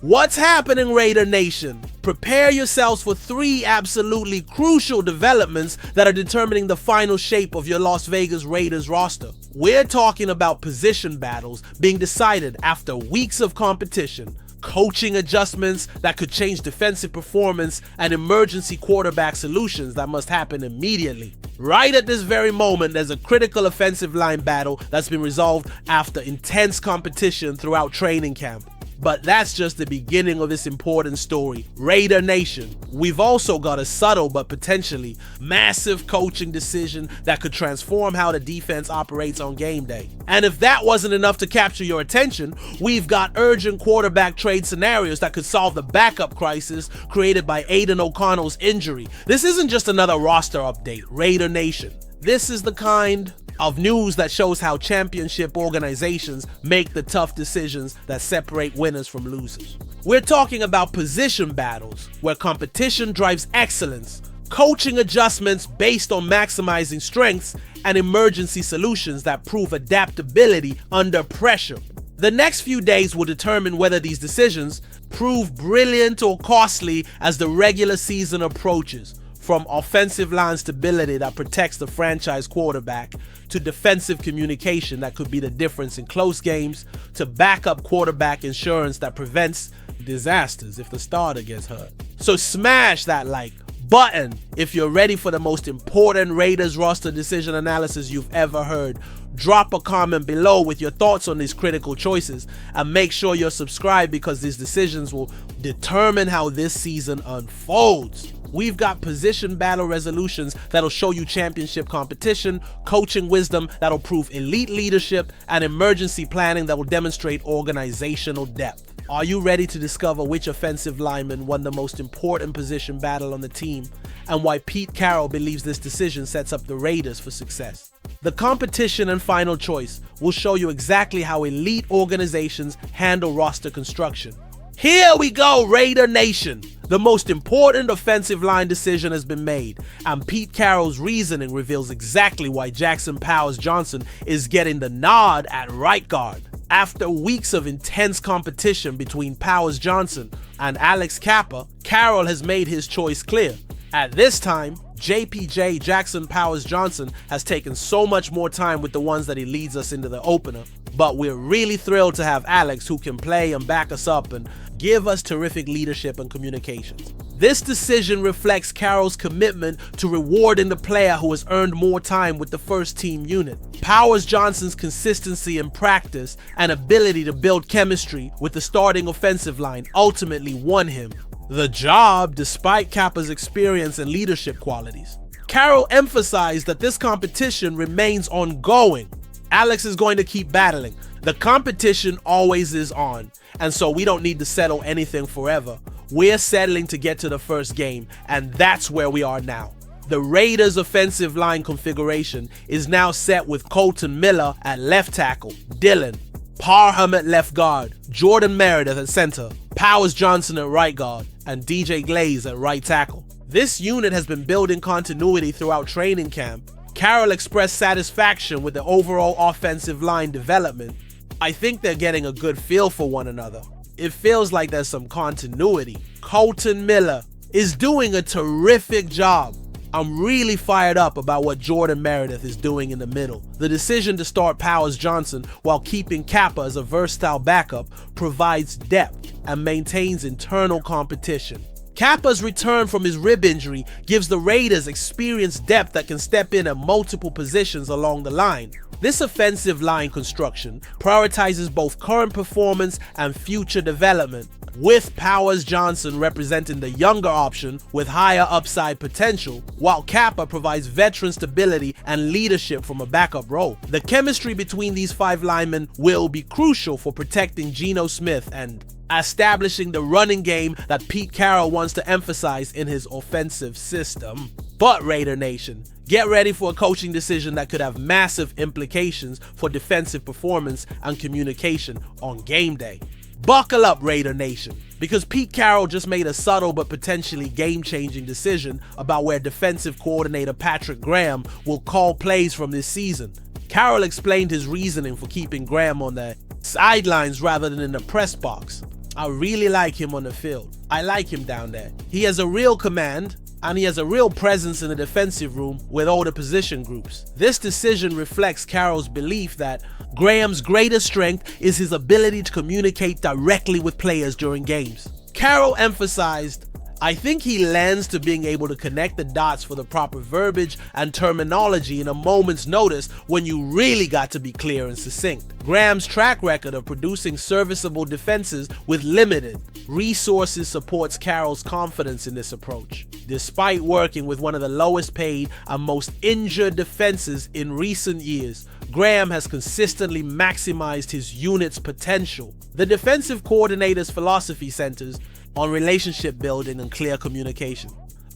What's happening, Raider Nation? Prepare yourselves for 3 absolutely crucial developments that are determining the final shape of your Las Vegas Raiders roster. We're talking about position battles being decided after weeks of competition, coaching adjustments that could change defensive performance, and emergency quarterback solutions that must happen immediately. Right at this very moment, there's a critical offensive line battle that's been resolved after intense competition throughout training camp. But that's just the beginning of this important story. Raider Nation, we've also got a subtle but potentially massive coaching decision that could transform how the defense operates on game day. And if that wasn't enough to capture your attention, we've got urgent quarterback trade scenarios that could solve the backup crisis created by Aiden O'Connell's injury. This isn't just another roster update, Raider Nation. This is the kind of news that shows how championship organizations make the tough decisions that separate winners from losers. We're talking about position battles where competition drives excellence, coaching adjustments based on maximizing strengths, and emergency solutions that prove adaptability under pressure. The next few days will determine whether these decisions prove brilliant or costly as the regular season approaches. From offensive line stability that protects the franchise quarterback, to defensive communication that could be the difference in close games, to backup quarterback insurance that prevents disasters if the starter gets hurt. So smash that like button if you're ready for the most important Raiders roster decision analysis you've ever heard. Drop a comment below with your thoughts on these critical choices, and make sure you're subscribed because these decisions will determine how this season unfolds. We've got position battle resolutions that'll show you championship competition, coaching wisdom that'll prove elite leadership, and emergency planning that will demonstrate organizational depth. Are you ready to discover which offensive lineman won the most important position battle on the team, and why Pete Carroll believes this decision sets up the Raiders for success? The competition and final choice will show you exactly how elite organizations handle roster construction. Here we go, Raider Nation! The most important offensive line decision has been made, and Pete Carroll's reasoning reveals exactly why Jackson Powers Johnson is getting the nod at right guard. After weeks of intense competition between Powers Johnson and Alex Cappa, Carroll has made his choice clear. At this time, JPJ Jackson Powers Johnson has taken so much more time with the ones that he leads us into the opener, but we're really thrilled to have Alex, who can play and back us up and give us terrific leadership and communications. This decision reflects Carroll's commitment to rewarding the player who has earned more time with the first team unit. Powers Johnson's consistency in practice and ability to build chemistry with the starting offensive line ultimately won him the job despite Kappa's experience and leadership qualities. Carroll emphasized that this competition remains ongoing. Alex is going to keep battling. The competition always is on, and so we don't need to settle anything forever. We're settling to get to the first game, and that's where we are now. The Raiders' offensive line configuration is now set with Colton Miller at left tackle, Dylan, Parham at left guard, Jordan Meredith at center, Powers Johnson at right guard, and DJ Glaze at right tackle. This unit has been building continuity throughout training camp. Carroll expressed satisfaction with the overall offensive line development. I think they're getting a good feel for one another. It feels like there's some continuity. Colton Miller is doing a terrific job. I'm really fired up about what Jordan Meredith is doing in the middle. The decision to start Powers Johnson while keeping Cappa as a versatile backup provides depth and maintains internal competition. Kappa's return from his rib injury gives the Raiders experienced depth that can step in at multiple positions along the line. This offensive line construction prioritizes both current performance and future development, with Powers Johnson representing the younger option with higher upside potential, while Cappa provides veteran stability and leadership from a backup role. The chemistry between these 5 linemen will be crucial for protecting Geno Smith and establishing the running game that Pete Carroll wants to emphasize in his offensive system. But Raider Nation, get ready for a coaching decision that could have massive implications for defensive performance and communication on game day. Buckle up, Raider Nation, because Pete Carroll just made a subtle but potentially game-changing decision about where defensive coordinator Patrick Graham will call plays from this season. Carroll explained his reasoning for keeping Graham on the sidelines rather than in the press box. I really like him on the field. I like him down there. He has a real command, and he has a real presence in the defensive room with all the position groups. This decision reflects Carroll's belief that Graham's greatest strength is his ability to communicate directly with players during games. Carroll emphasized, "I think he lends to being able to connect the dots for the proper verbiage and terminology in a moment's notice when you really got to be clear and succinct." Graham's track record of producing serviceable defenses with limited resources supports Carroll's confidence in this approach. Despite working with one of the lowest paid and most injured defenses in recent years, Graham has consistently maximized his unit's potential. The defensive coordinator's philosophy centers on relationship building and clear communication.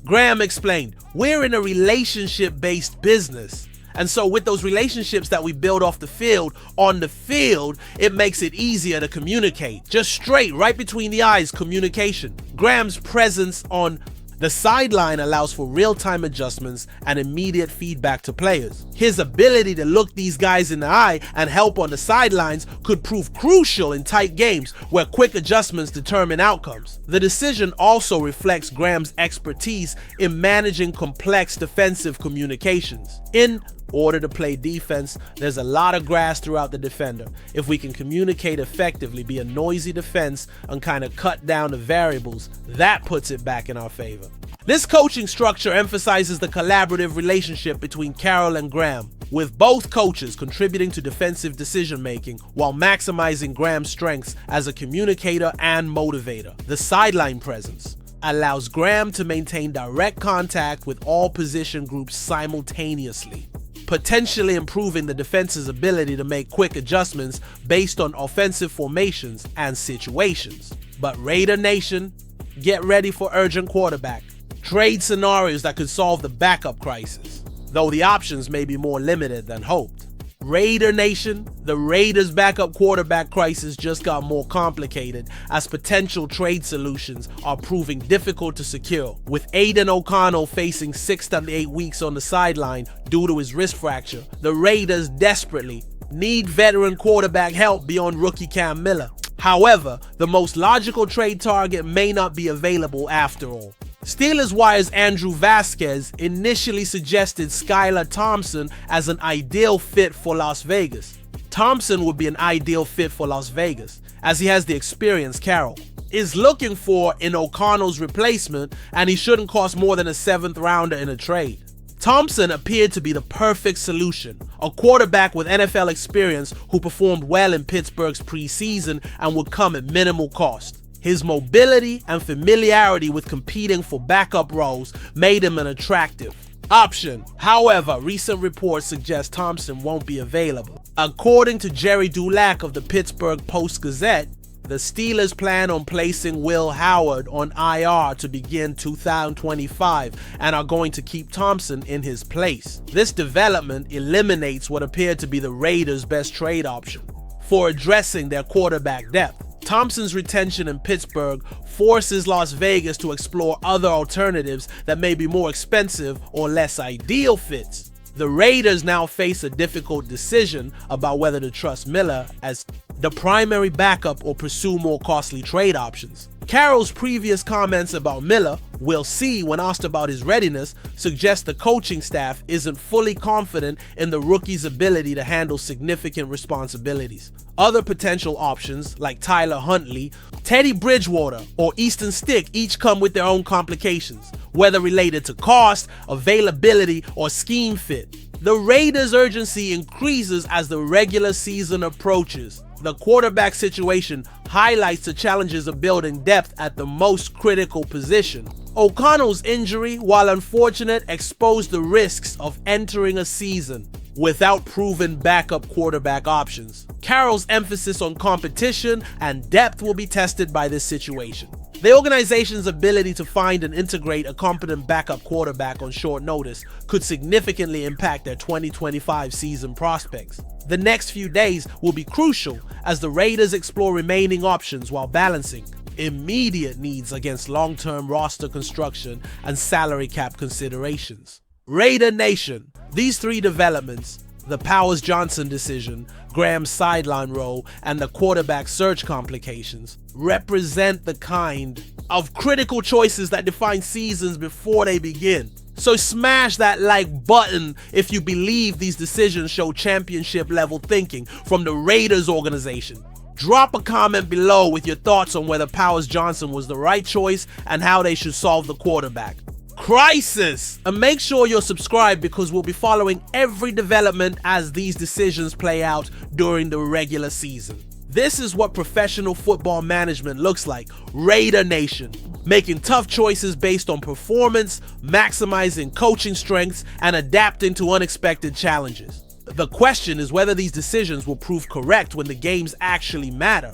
Graham explained, "We're in a relationship-based business. And so with those relationships that we build off the field, on the field, it makes it easier to communicate. Just straight, right between the eyes, communication." Graham's presence on the sideline allows for real-time adjustments and immediate feedback to players. His ability to look these guys in the eye and help on the sidelines could prove crucial in tight games where quick adjustments determine outcomes. The decision also reflects Graham's expertise in managing complex defensive communications. In order to play defense, there's a lot of grass throughout the defender. If we can communicate effectively, be a noisy defense, and kind of cut down the variables, that puts it back in our favor. This coaching structure emphasizes the collaborative relationship between Carroll and Graham, with both coaches contributing to defensive decision-making while maximizing Graham's strengths as a communicator and motivator. The sideline presence allows Graham to maintain direct contact with all position groups simultaneously, potentially improving the defense's ability to make quick adjustments based on offensive formations and situations. But Raider Nation, get ready for urgent quarterback trade scenarios that could solve the backup crisis, though the options may be more limited than hoped. Raider Nation, the Raiders' backup quarterback crisis just got more complicated as potential trade solutions are proving difficult to secure. With Aiden O'Connell facing 6 to 8 weeks on the sideline due to his wrist fracture, the Raiders desperately need veteran quarterback help beyond rookie Cam Miller. However, the most logical trade target may not be available after all. Steelers Wire's Andrew Vasquez initially suggested Skylar Thompson as an ideal fit for Las Vegas. Thompson would be an ideal fit for Las Vegas, as he has the experience Carroll is looking for in O'Connell's replacement, and he shouldn't cost more than a 7th rounder in a trade. Thompson appeared to be the perfect solution, a quarterback with NFL experience who performed well in Pittsburgh's preseason and would come at minimal cost. His mobility and familiarity with competing for backup roles made him an attractive option. However, recent reports suggest Thompson won't be available. According to Jerry Dulac of the Pittsburgh Post-Gazette, the Steelers plan on placing Will Howard on IR to begin 2025 and are going to keep Thompson in his place. This development eliminates what appeared to be the Raiders' best trade option for addressing their quarterback depth. Thompson's retention in Pittsburgh forces Las Vegas to explore other alternatives that may be more expensive or less ideal fits. The Raiders now face a difficult decision about whether to trust Miller as the primary backup or pursue more costly trade options. Carroll's previous comments about Miller, we'll see when asked about his readiness, suggest the coaching staff isn't fully confident in the rookie's ability to handle significant responsibilities. Other potential options, like Tyler Huntley, Teddy Bridgewater, or Easton Stick, each come with their own complications, whether related to cost, availability, or scheme fit. The Raiders' urgency increases as the regular season approaches. The quarterback situation highlights the challenges of building depth at the most critical position. O'Connell's injury, while unfortunate, exposed the risks of entering a season without proven backup quarterback options. Carroll's emphasis on competition and depth will be tested by this situation. The organization's ability to find and integrate a competent backup quarterback on short notice could significantly impact their 2025 season prospects. The next few days will be crucial as the Raiders explore remaining options while balancing immediate needs against long-term roster construction and salary cap considerations. Raider Nation, these 3 developments The Powers Johnson decision, Graham's sideline role, and the quarterback search complications represent the kind of critical choices that define seasons before they begin. So smash that like button if you believe these decisions show championship level thinking from the Raiders organization. Drop a comment below with your thoughts on whether Powers Johnson was the right choice and how they should solve the quarterback crisis. And make sure you're subscribed because we'll be following every development as these decisions play out during the regular season. This is what professional football management looks like. Raider Nation. Making tough choices based on performance, maximizing coaching strengths, and adapting to unexpected challenges. The question is whether these decisions will prove correct when the games actually matter.